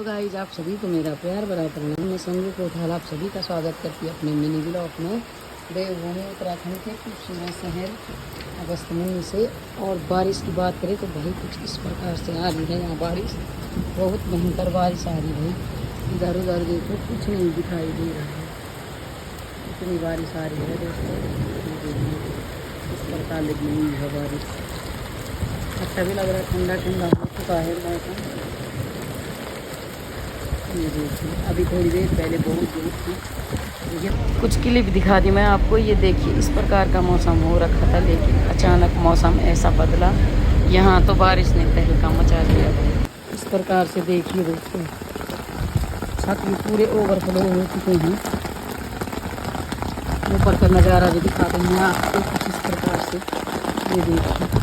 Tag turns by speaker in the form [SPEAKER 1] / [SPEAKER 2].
[SPEAKER 1] Guys, आप सभी को मेरा प्यार भरा प्रणाम। मैं संजू कोठाल आप सभी का स्वागत करती हूँ अपने मिनी ब्लॉग में। देवभूमि उत्तराखंड के खूबसूरत शहर अगस्त्यमुनि से। और बारिश की बात करें तो भाई कुछ इस प्रकार से आ रही है। यहाँ बारिश बहुत भयंकर बारिश आ रही है। इधर उधर देखो कुछ नहीं दिखाई दे रहा है, इतनी बारिश आ रही है दोस्तों। इस प्रकार लगी हुई है बारिश। अच्छा भी लग रहा है, ठंडा ठंडा हो चुका है मौसम। ये देखिए, अभी थोड़ी देर पहले बहुत धूप थी। ये कुछ क्लिप दिखा दी मैं आपको। ये देखिए, इस प्रकार का मौसम हो रखा था, लेकिन अचानक मौसम ऐसा बदला। यहाँ तो बारिश ने तहलका मचा दिया। इस प्रकार से देखिए दोस्तों, छत भी पूरे ओवरफ्लो हो चुके हैं। ऊपर का नज़ारा भी दिखा देंगे मैं आपको कुछ इस प्रकार से। ये देखिए,